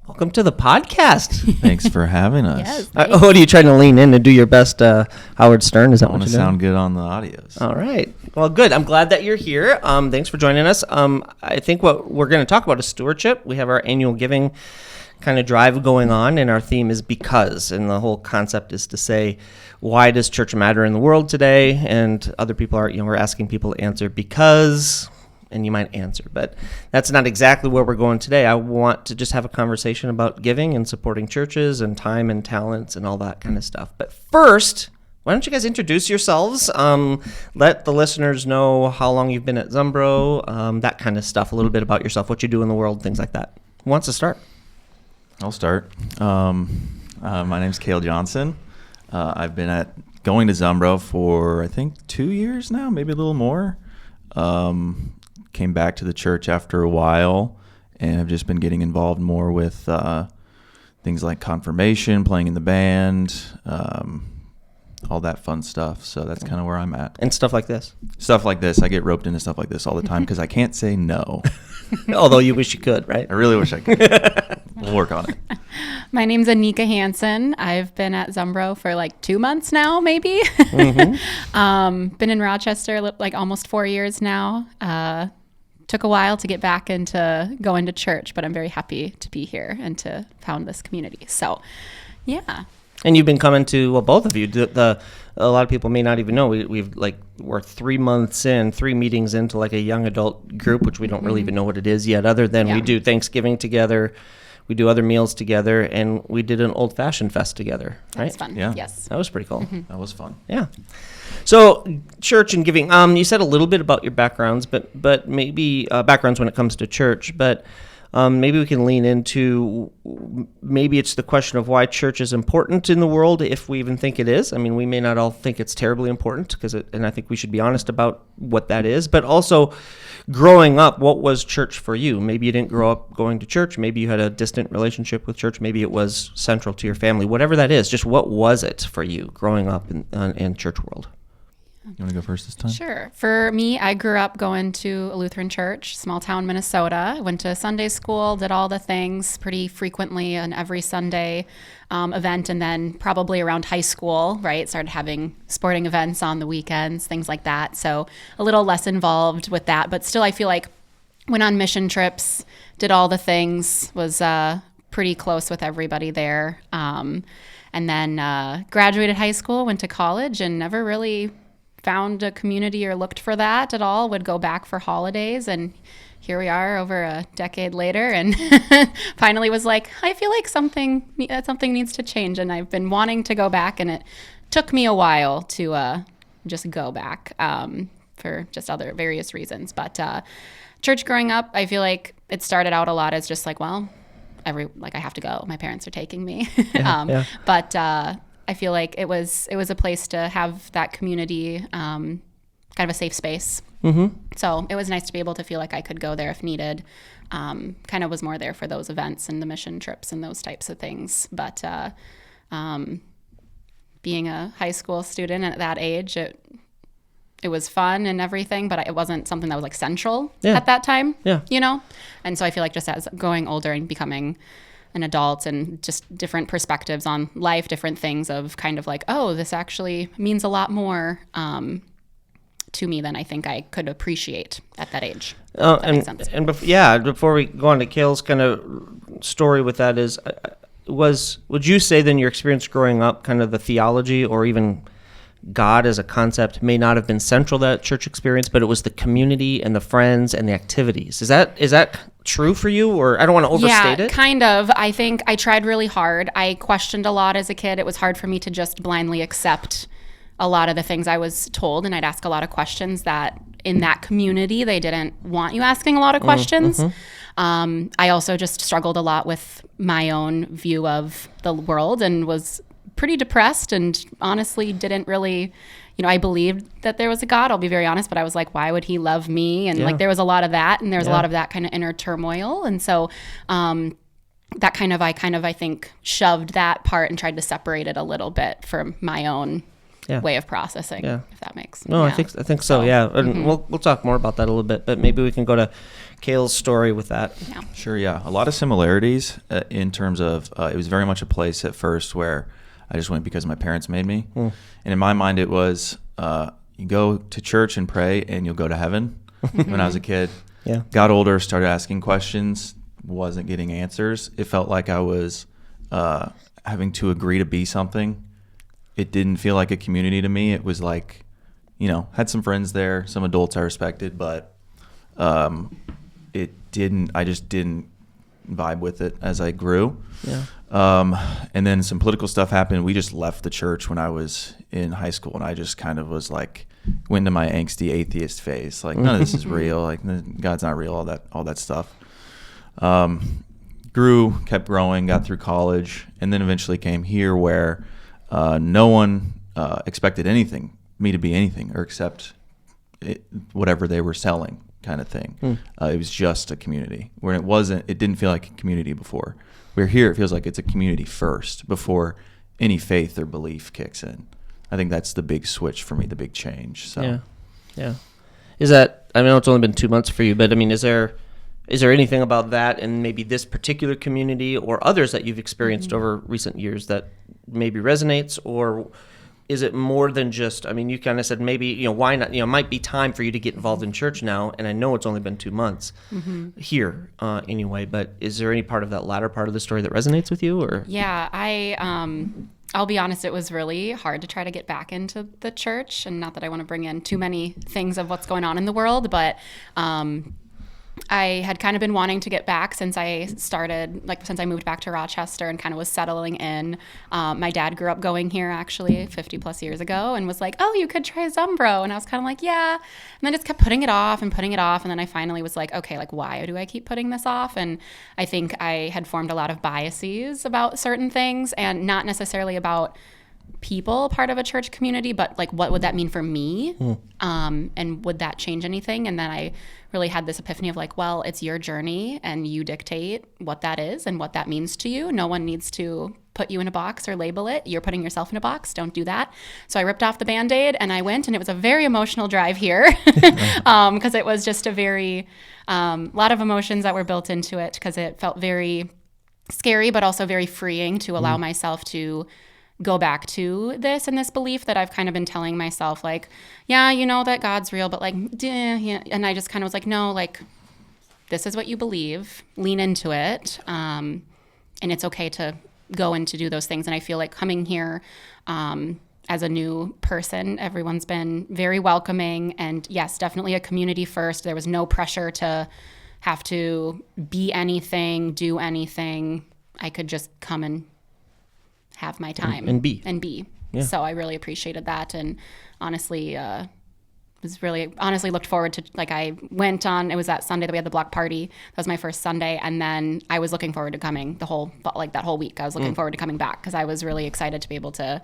Welcome to the podcast. Thanks for having us. Yes. What are you trying to lean in and do your best Howard Stern? Is that I want what to you're doing? sound good on the audios. All right. Well, good. I'm glad that you're here. Thanks for joining us. I think what we're going to talk about is stewardship. We have our annual giving kind of drive going on, and our theme is because. And the whole concept is to say, why does church matter in the world today? And other people are, we're asking people to answer because, and you might answer, but that's not exactly where we're going today. I want to just have a conversation about giving and supporting churches and time and talents and all that kind of stuff. But first, why don't you guys introduce yourselves? Let the listeners know how long you've been at Zumbro, that kind of stuff, a little bit about yourself, what you do in the world, things like that. Who wants to start? I'll start. My name's Kael Johnson. I've been going to Zumbro for, I think, 2 years now, maybe a little more. Came back to the church after a while, and have just been getting involved more with things like confirmation, playing in the band, all that fun stuff. So that's kind of where I'm at. And stuff like this. Stuff like this. I get roped into stuff like this all the time because I can't say no. Although you wish you could, right? I really wish I could. We'll work on it. My name's Anika Hansen. I've been at Zumbro for like 2 months now, maybe. Been in Rochester like almost 4 years now. Took a while to get back into going to church, but I'm very happy to be here and to found this community. So, yeah. And you've been coming to, well, both of you. A lot of people may not even know we're 3 months in, 3 meetings into like a young adult group, which we don't really even know what it is yet. Other than we do Thanksgiving together, we do other meals together, and we did an old fashioned fest together. Right? That's fun. Yeah. Yes. That was pretty cool. That was fun. Yeah. So church and giving. You said a little bit about your backgrounds, but maybe backgrounds when it comes to church, but. Maybe we can lean into, maybe it's the question of why church is important in the world, if we even think it is. I mean, we may not all think it's terribly important, and I think we should be honest about what that is. But also, growing up, what was church for you? Maybe you didn't grow up going to church. Maybe you had a distant relationship with church. Maybe it was central to your family. Whatever that is, just what was it for you growing up in church world? You want to go first this time? Sure. For me, I grew up going to a Lutheran church, small town Minnesota. Went to Sunday school, did all the things pretty frequently on every Sunday event, and then probably around high school, right, started having sporting events on the weekends, things like that. So a little less involved with that, but still I feel like went on mission trips, did all the things, was pretty close with everybody there. And then graduated high school, went to college, and never really found a community or looked for that at all. Would go back for holidays, and here we are over a decade later, and finally was like, I feel like something needs to change, and I've been wanting to go back, and it took me a while to just go back for just other various reasons. But church growing up, I feel like it started out a lot as just like, well, I have to go. My parents are taking me. But I feel like it was a place to have that community, kind of a safe space. Mm-hmm. So it was nice to be able to feel like I could go there if needed. Kind of was more there for those events and the mission trips and those types of things. But being a high school student at that age, it was fun and everything, but it wasn't something that was like central at that time. Yeah. And so I feel like just as going older and becoming an adult and just different perspectives on life, different things of kind of like, oh, this actually means a lot more to me than I think I could appreciate at that age. Makes sense. And before we go on to Kael's kind of story with that is, would you say then your experience growing up, kind of the theology or even God as a concept may not have been central to that church experience, but it was the community and the friends and the activities. Is that true for you, or I don't want to overstate it? Yeah, kind of. I think I tried really hard. I questioned a lot as a kid. It was hard for me to just blindly accept a lot of the things I was told, and I'd ask a lot of questions that in that community they didn't want you asking a lot of questions. Mm-hmm. I also just struggled a lot with my own view of the world and was pretty depressed, and honestly didn't really, I believed that there was a God, I'll be very honest, but I was like, why would he love me? And like there was a lot of that, and there's a lot of that kind of inner turmoil. And so that I think shoved that part and tried to separate it a little bit from my own way of processing, Yeah. if that makes No, yeah. I think so. Yeah, and we'll talk more about that a little bit, but maybe we can go to Kael's story with that. Yeah. Sure, yeah. A lot of similarities in terms of it was very much a place at first where I just went because my parents made me. And in my mind, it was you go to church and pray and you'll go to heaven. When I was a kid, Yeah. got older, started asking questions, wasn't getting answers. It felt like I was having to agree to be something. It didn't feel like a community to me. It was like, had some friends there, some adults I respected, but I just didn't vibe with it as I grew. Yeah. And then some political stuff happened. We just left the church when I was in high school, and I just kind of was like, went into my angsty atheist phase. Like, none of this is real. Like, God's not real, all that stuff. Grew, kept growing, got through college, and then eventually came here where no one expected me to be anything or accept whatever they were selling, kind of thing. It was just a community where it didn't feel like a community before. We're here, it feels like it's a community first before any faith or belief kicks in. I think that's the big switch for me, the big change. So Yeah. Is that, I know it's only been 2 months for you, but I mean, is there anything about that and maybe this particular community or others that you've experienced over recent years that maybe resonates, or is it more than just, I mean, you kind of said maybe, why not, it might be time for you to get involved in church now, and I know it's only been 2 months here anyway, but is there any part of that latter part of the story that resonates with you? Or Yeah, I'll be honest, it was really hard to try to get back into the church, and not that I want to bring in too many things of what's going on in the world, but I had kind of been wanting to get back since I moved back to Rochester and kind of was settling in. My dad grew up going here actually 50 plus years ago and was like, oh, you could try Zumbro. And I was kind of like, yeah. And then just kept putting it off. And then I finally was like, okay, like, why do I keep putting this off? And I think I had formed a lot of biases about certain things, and not necessarily about people part of a church community, but like, what would that mean for me? And would that change anything? And then I really had this epiphany of like, well, it's your journey and you dictate what that is and what that means to you. No one needs to put you in a box or label it. You're putting yourself in a box. Don't do that. So I ripped off the Band-Aid and I went, and it was a very emotional drive here because it was just a very, lot of emotions that were built into it, because it felt very scary, but also very freeing to allow myself to go back to this and this belief that I've kind of been telling myself, like, yeah, that God's real, but like, yeah. And I just kind of was like, no, like, this is what you believe, lean into it. And it's okay to go and to do those things. And I feel like coming here as a new person, everyone's been very welcoming, and yes, definitely a community first. There was no pressure to have to be anything, do anything. I could just come and have my time and be. Yeah. So I really appreciated that, and honestly looked forward to, like, I went on, it was that Sunday that we had the block party. That was my first Sunday, and then I was looking forward to coming that whole week. I was looking forward to coming back because I was really excited to be able to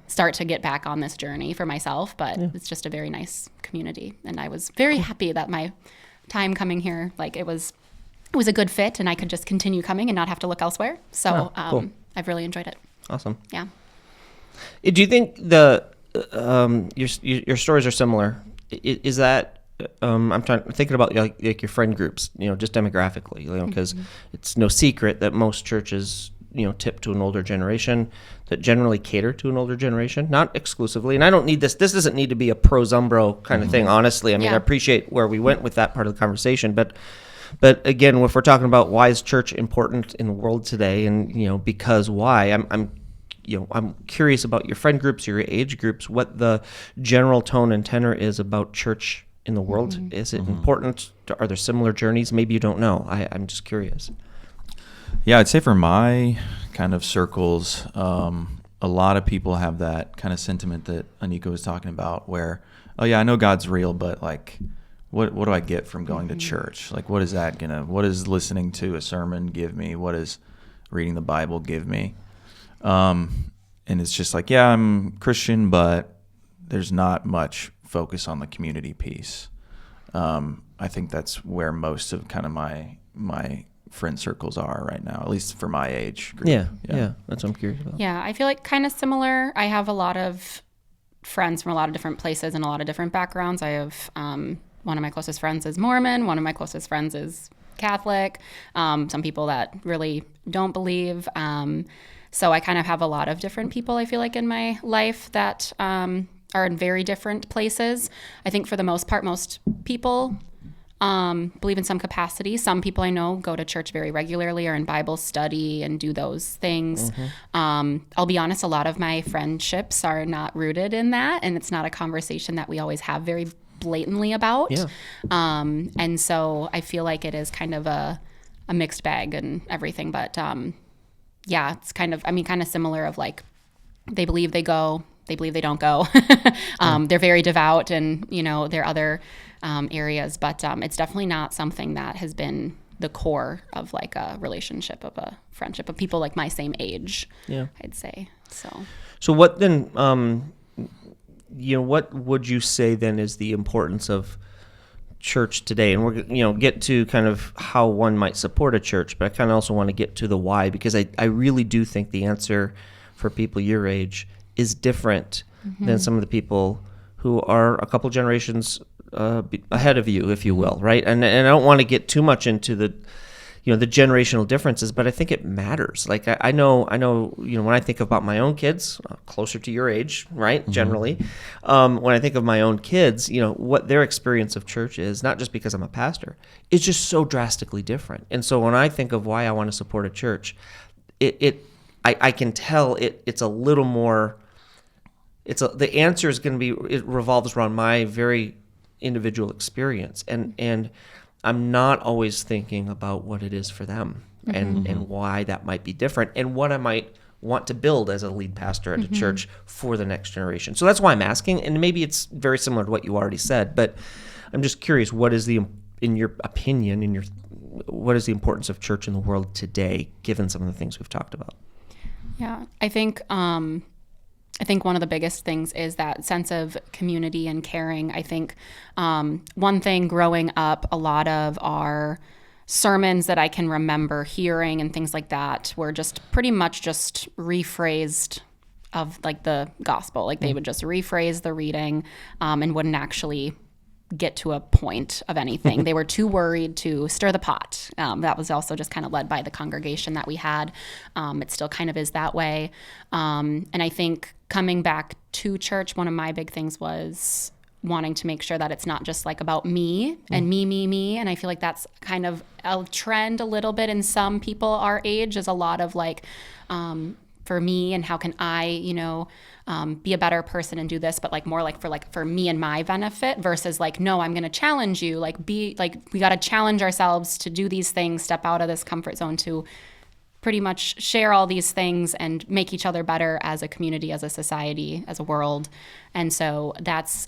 start to get back on this journey for myself. But it's just a very nice community, and I was very happy that my time coming here, like, it was a good fit, and I could just continue coming and not have to look elsewhere. So cool. I've really enjoyed it. Awesome. Yeah. Do you think your stories are similar? Is that I'm thinking about like your friend groups, just demographically, because it's no secret that most churches, tip to an older generation, that generally cater to an older generation, not exclusively. And I don't need this. This doesn't need to be a pro Zumbro kind of thing, honestly. I mean, I appreciate where we went with that part of the conversation, but again, if we're talking about why is church important in the world today, and because why, I'm curious about your friend groups, your age groups, what the general tone and tenor is about church in the world. Is it important? Are there similar journeys? Maybe you don't know. I'm just curious. Yeah, I'd say for my kind of circles, a lot of people have that kind of sentiment that Anika was talking about, where, oh yeah, I know God's real, but like, what do I get from going to church? Like, what does listening to a sermon give me? What does reading the Bible give me? And it's just like, yeah, I'm Christian, but there's not much focus on the community piece. I think that's where most of kind of my friend circles are right now, at least for my age group. Yeah. That's what I'm curious about. Yeah, I feel like kind of similar. I have a lot of friends from a lot of different places and a lot of different backgrounds. I have one of my closest friends is Mormon. One of my closest friends is Catholic. Some people that really don't believe. So I kind of have a lot of different people, I feel like, in my life that are in very different places. I think for the most part, most people believe in some capacity. Some people I know go to church very regularly or in Bible study and do those things. I'll be honest, a lot of my friendships are not rooted in that, and it's not a conversation that we always have very blatantly about. Yeah. And so I feel like it is kind of a mixed bag and everything. But yeah, it's kind of similar of like, they believe they go, they believe they don't go. They're very devout and, there are other areas, but it's definitely not something that has been the core of like a relationship, of a friendship, of people like my same age, I'd say. So what then, what would you say then is the importance of church today? And we're get to kind of how one might support a church, but I kind of also want to get to the why, because I really do think the answer for people your age is different than some of the people who are a couple generations ahead of you, if you will, right? And I don't want to get too much into the the generational differences, but I think it matters. Like I know, when I think about my own kids, closer to your age, right? Generally, when I think of my own kids, what their experience of church is, not just because I'm a pastor, it's just so drastically different. And so when I think of why I want to support a church, I can tell it's a little more. The answer is going to be, it revolves around my very individual experience, and I'm not always thinking about what it is for them and why that might be different and what I might want to build as a lead pastor at a church for the next generation. So that's why I'm asking, and maybe it's very similar to what you already said, but I'm just curious, what is in your opinion, what is the importance of church in the world today, given some of the things we've talked about? Yeah, I think one of the biggest things is that sense of community and caring. I think one thing growing up, a lot of our sermons that I can remember hearing and things like that were just pretty much just rephrased of like the gospel. Like they would just rephrase the reading and wouldn't actually get to a point of anything. They were too worried to stir the pot. That was also just kind of led by the congregation that we had. It still kind of is that way. And I think coming back to church, one of my big things was wanting to make sure that it's not just like about me and me. And I feel like that's kind of a trend a little bit in some people our age, is a lot of like, for me and how can I, be a better person and do this, but like more like for me and my benefit versus like, no, I'm going to challenge you. We got to challenge ourselves to do these things, step out of this comfort zone to pretty much share all these things and make each other better as a community, as a society, as a world. And so that's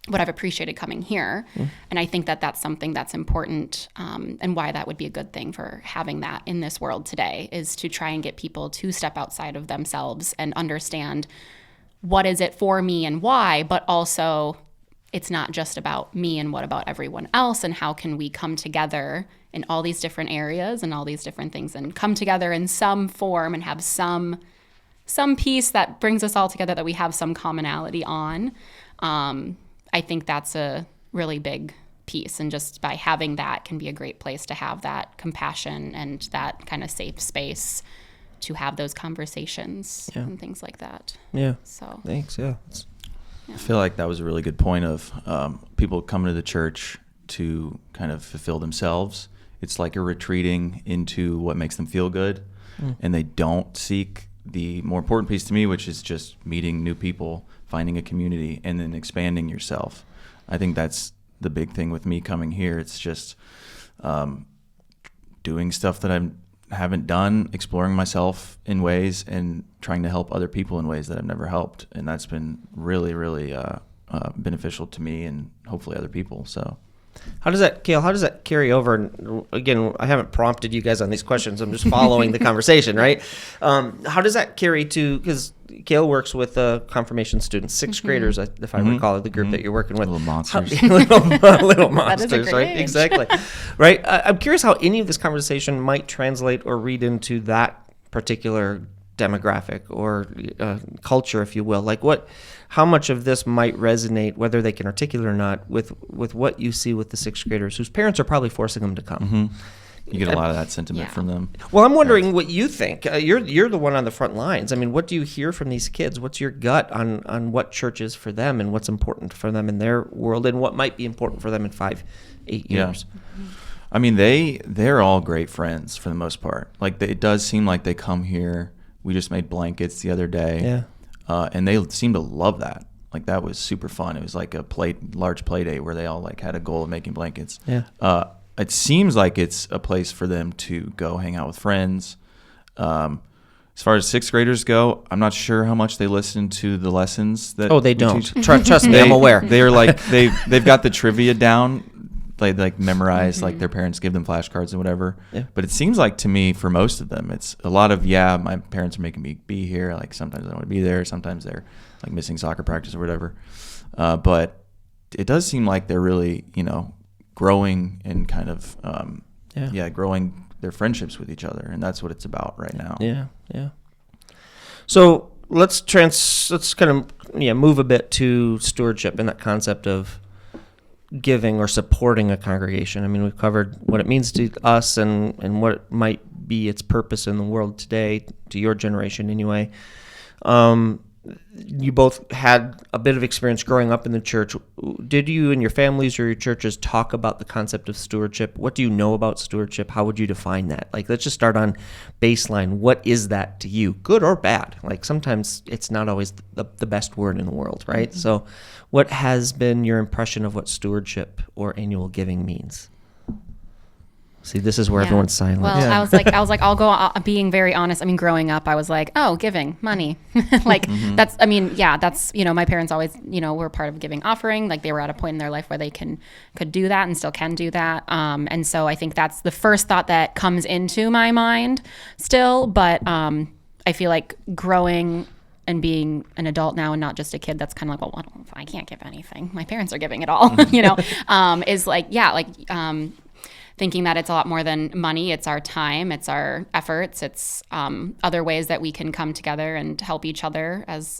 what I've appreciated coming here. And I think that that's something that's important, and why that would be a good thing for having that in this world today, is to try and get people to step outside of themselves and understand what is it for me and why, but also it's not just about me and what about everyone else, and how can we come together in all these different areas and all these different things and come together in some form and have some piece that brings us all together, that we have some commonality on. I think that's a really big piece, and just by having that can be a great place to have that compassion and that kind of safe space to have those conversations and things like that. Yeah. So thanks. Yeah. I feel like that was a really good point of people coming to the church to kind of fulfill themselves. It's like you're retreating into what makes them feel good, and they don't seek the more important piece to me, which is just meeting new people, finding a community, and then expanding yourself. I think that's the big thing with me coming here. It's just doing stuff that I haven't done, exploring myself in ways, and trying to help other people in ways that I've never helped. And that's been really, really beneficial to me and hopefully other people. So. Kael, how does that carry over? And again, I haven't prompted you guys on these questions. I'm just following the conversation, right? How does that carry to, because Kael works with confirmation students, sixth graders, if I recall, the group that you're working with. Little monsters. Little monsters, right? Age. Exactly. Right? I'm curious how any of this conversation might translate or read into that particular demographic or culture, if you will? Like how much of this might resonate, whether they can articulate or not, with what you see with the sixth graders whose parents are probably forcing them to come? Mm-hmm. You get a lot of that sentiment from them. Well, I'm wondering what you think. You're the one on the front lines. I mean, what do you hear from these kids? What's your gut on what church is for them and what's important for them in their world and what might be important for them in 5-8 years? Yeah. I mean, they're all great friends for the most part. Like it does seem like they come here. We just made blankets the other day, and they seem to love that. Like that was super fun. It was like a large play day where they all like had a goal of making blankets. Yeah. It seems like it's a place for them to go hang out with friends. As far as sixth graders go, I'm not sure how much they listen to the lessons that. Oh, they don't. Trust me, I'm aware. They're like they've got the trivia down. They like memorize, like their parents give them flashcards and whatever. Yeah. But it seems like to me, for most of them, it's a lot of my parents are making me be here. Like sometimes I don't want to be there. Sometimes they're like missing soccer practice or whatever. But it does seem like they're really growing and kind of growing their friendships with each other, and that's what it's about right now. Yeah. So let's kind of move a bit to stewardship and that concept of giving or supporting a congregation. I mean, we've covered what it means to us and what it might be its purpose in the world today, to your generation anyway. You both had a bit of experience growing up in the church. Did you and your families or your churches talk about the concept of stewardship? What do you know about stewardship? How would you define that? Like, let's just start on baseline. What is that to you, good or bad? Like, sometimes it's not always the best word in the world, right? Mm-hmm. So what has been your impression of what stewardship or annual giving means? See, this is where everyone's silent. Well, I was like, I'll go, being very honest. I mean, growing up, I was like, oh, giving money. Like that's, my parents always, were part of giving offering. Like they were at a point in their life where they could do that and still can do that. And so I think that's the first thought that comes into my mind still. But I feel like growing and being an adult now and not just a kid that's kind of like, well, I can't give anything. My parents are giving it all, is like, thinking that it's a lot more than money. It's our time, it's our efforts, it's other ways that we can come together and help each other as,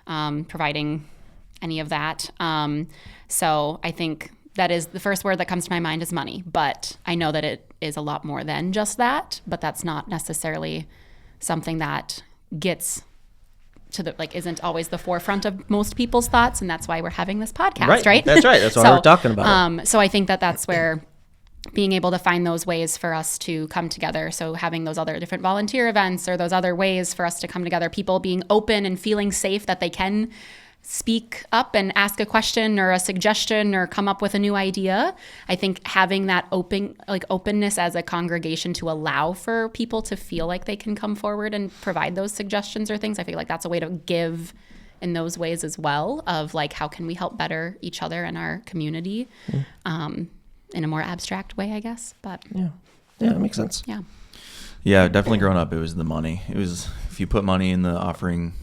providing any of that. So I think that is the first word that comes to my mind is money, but I know that it is a lot more than just that, but that's not necessarily something that gets to isn't always the forefront of most people's thoughts. And that's why we're having this podcast, right? That's right. That's why we're talking about it. So I think that's where being able to find those ways for us to come together. So having those other different volunteer events or those other ways for us to come together, people being open and feeling safe that they can speak up and ask a question or a suggestion or come up with a new idea. I think having that openness as a congregation to allow for people to feel like they can come forward and provide those suggestions or things, I feel like that's a way to give in those ways as well of like, how can we help better each other and our community? In a more abstract way, I guess. But yeah, that makes sense. Yeah, definitely growing up, it was the money. It was, if you put money in the offering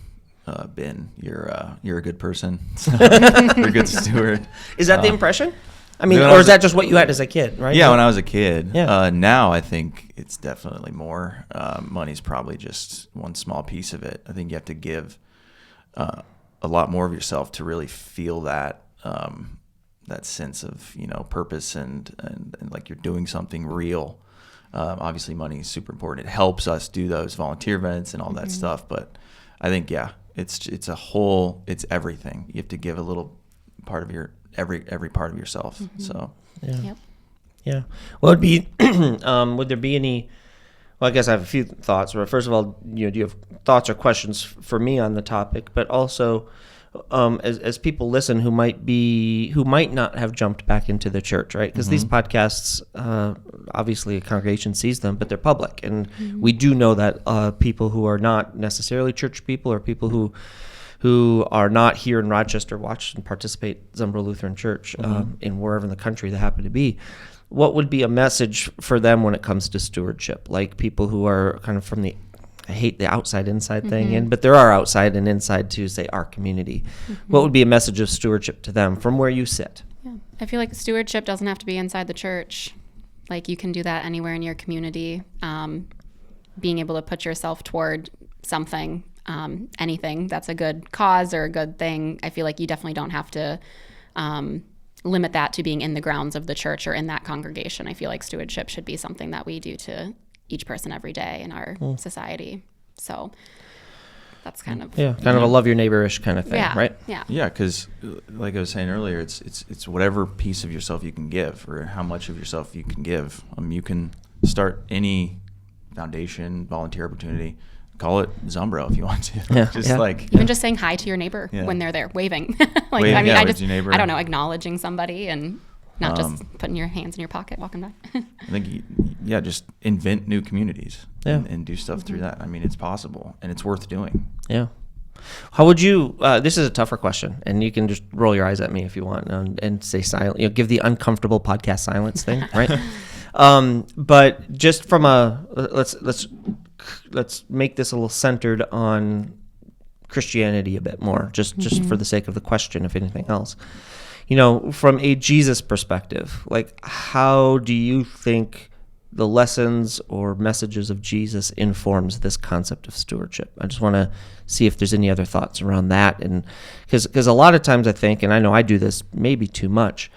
bin, you're a good person. You're a good steward. Is that the impression? I mean, or is that just what you had as a kid, right? Yeah, when I was a kid. Yeah. Now I think it's definitely more. Money's probably just one small piece of it. I think you have to give a lot more of yourself to really feel that that sense of purpose and like you're doing something real. Obviously money is super important. It helps us do those volunteer events and all that stuff, but I think it's a whole, it's everything. You have to give a little part of your every part of yourself. So yeah. Well, it'd be would there be any, well, I guess I have a few thoughts. First of all, do you have thoughts or questions for me on the topic, but also as people listen who might not have jumped back into the church, right? Because these podcasts, obviously a congregation sees them, but they're public. And we do know that people who are not necessarily church people or people who are not here in Rochester watch and participate Zumbro Lutheran Church in wherever in the country they happen to be. What would be a message for them when it comes to stewardship? Like people who are kind of from I hate the outside-inside thing, but there are outside and inside to, say, our community. What would be a message of stewardship to them from where you sit? Yeah. I feel like stewardship doesn't have to be inside the church. Like you can do that anywhere in your community. Being able to put yourself toward something, anything that's a good cause or a good thing, I feel like you definitely don't have to limit that to being in the grounds of the church or in that congregation. I feel like stewardship should be something that we do to each person every day in our society. So that's kind of a love your neighbor-ish kind of thing, right? Yeah, because like I was saying earlier, it's whatever piece of yourself you can give, or how much of yourself you can give. You can start any foundation, volunteer opportunity. Call it Zumbro if you want to. Like even just saying hi to your neighbor when they're there, waving. Waving, I mean, I don't know, acknowledging somebody and not just putting your hands in your pocket walking by. I think just invent new communities and do stuff through that. I mean, it's possible and it's worth doing. Yeah. How would you? This is a tougher question, and you can just roll your eyes at me if you want and say silent. Give the uncomfortable podcast silence thing, right? But just from let's make this a little centered on Christianity a bit more, just for the sake of the question, if anything else. From a Jesus perspective, like how do you think the lessons or messages of Jesus informs this concept of stewardship? I just want to see if there's any other thoughts around that. And because a lot of times I think, and I know I do this maybe too much,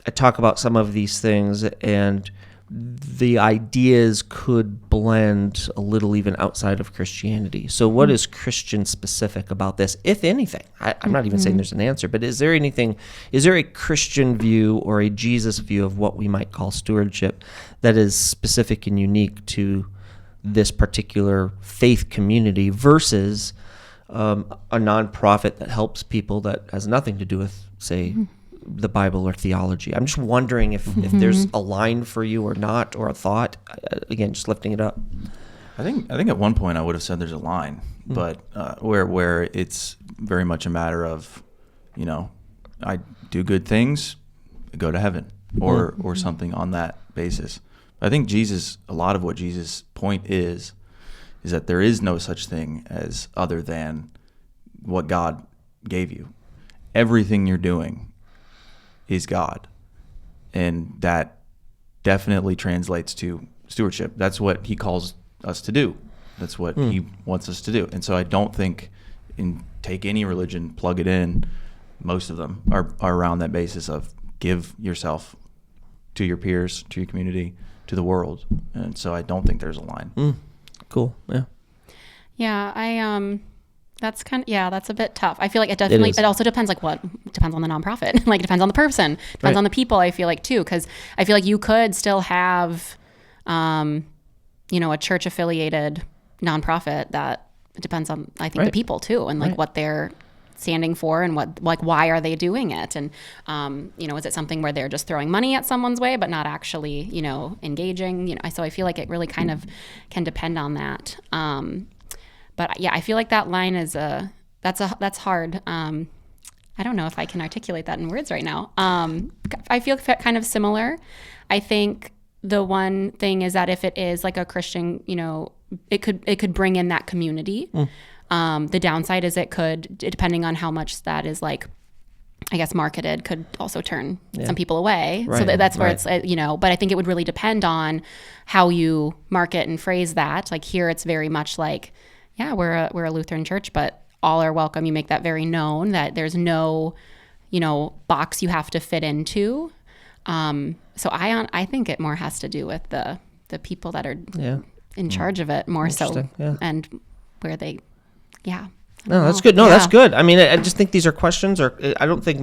I talk about some of these things and the ideas could blend a little even outside of Christianity. So what is Christian specific about this, if anything? I'm not even saying there's an answer, but is there a Christian view or a Jesus view of what we might call stewardship that is specific and unique to this particular faith community versus a nonprofit that helps people that has nothing to do with, say, the Bible or theology? I'm just wondering if there's a line for you or not, or a thought. Again, just lifting it up. I think at one point I would have said there's a line, but where it's very much a matter of, I do good things, go to heaven, or something on that basis. I think a lot of what Jesus' point is that there is no such thing as other than what God gave you. Everything you're doing is God. And that definitely translates to stewardship. That's what he calls us to do. That's what he wants us to do. And so I don't think take any religion, plug it in, most of them are around that basis of give yourself to your peers, to your community, to the world. And so I don't think there's a line. Cool. Yeah. Yeah. That's that's a bit tough. I feel like it also depends, depends on the nonprofit. It depends on the person, depends on the people, I feel like too. Cause I feel like you could still have, a church affiliated nonprofit that depends on, I think, the people too. And what they're standing for and why are they doing it? And, is it something where they're just throwing money at someone's way, but not actually, engaging, so I feel like it really kind of can depend on that. But I feel like that line is that's hard. I don't know if I can articulate that in words right now. I feel kind of similar. I think the one thing is that if it is like a Christian, it could bring in that community. The downside is it could, depending on how much that is marketed, could also turn some people away. Right. So that's where it's, but I think it would really depend on how you market and phrase that. Like here, it's very much like, we're a Lutheran church, but all are welcome. You make that very known that there's no, box you have to fit into. So I think it more has to do with the people that are in charge of it more so, and where they, No, that's good. No, that's good. I mean, I just think these are questions, I don't think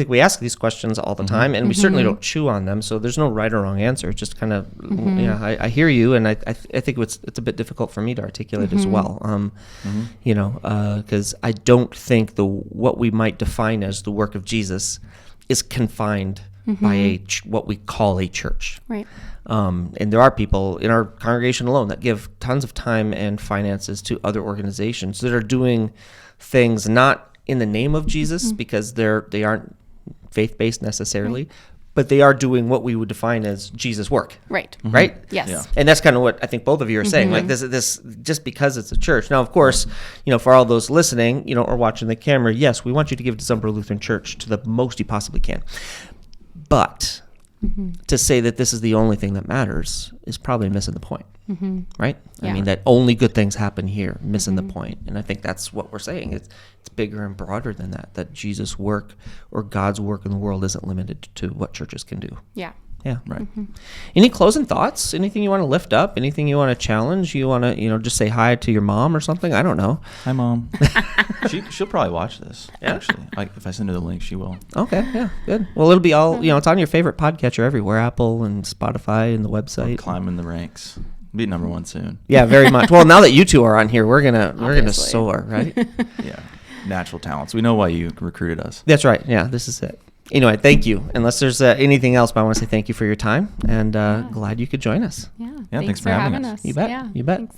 we ask these questions all the time, and we certainly don't chew on them. So there's no right or wrong answer. It's just kind of, I hear you, and I think it's a bit difficult for me to articulate as well. Because I don't think what we might define as the work of Jesus is confined by what we call a church. Right. And there are people in our congregation alone that give tons of time and finances to other organizations that are doing things not in the name of Jesus because they aren't faith-based necessarily, but they are doing what we would define as Jesus work. Right. Right? Yes. Yeah. And that's kind of what I think both of you are saying. Like this just because it's a church. Now, of course, for all those listening, or watching the camera, yes, we want you to give to Zumbro Lutheran Church to the most you possibly can. But to say that this is the only thing that matters is probably missing the point. right? I Yeah. mean, that only good things happen here, missing the point. And I think that's what we're saying. It's bigger and broader than that Jesus' work or God's work in the world isn't limited to what churches can do. Yeah. Yeah. Right. Any closing thoughts? Anything you want to lift up? Anything you want to challenge? You want to, just say hi to your mom or something? I don't know. Hi, Mom. She'll probably watch this, actually. If I send her the link, she will. Okay, yeah, good. Well, it'll be all, it's on your favorite podcatcher everywhere, Apple and Spotify and the website. Climbing the ranks. Be number one soon. Yeah, very much. Well, now that you two are on here, we're gonna Obviously. soar, right? Yeah. Natural talents. We know why you recruited us. That's right. Yeah, this is it. Anyway, thank you. Unless there's anything else, but I want to say thank you for your time, and glad you could join us. Yeah. Yeah, thanks for having us. You bet. Yeah, You bet. thanks.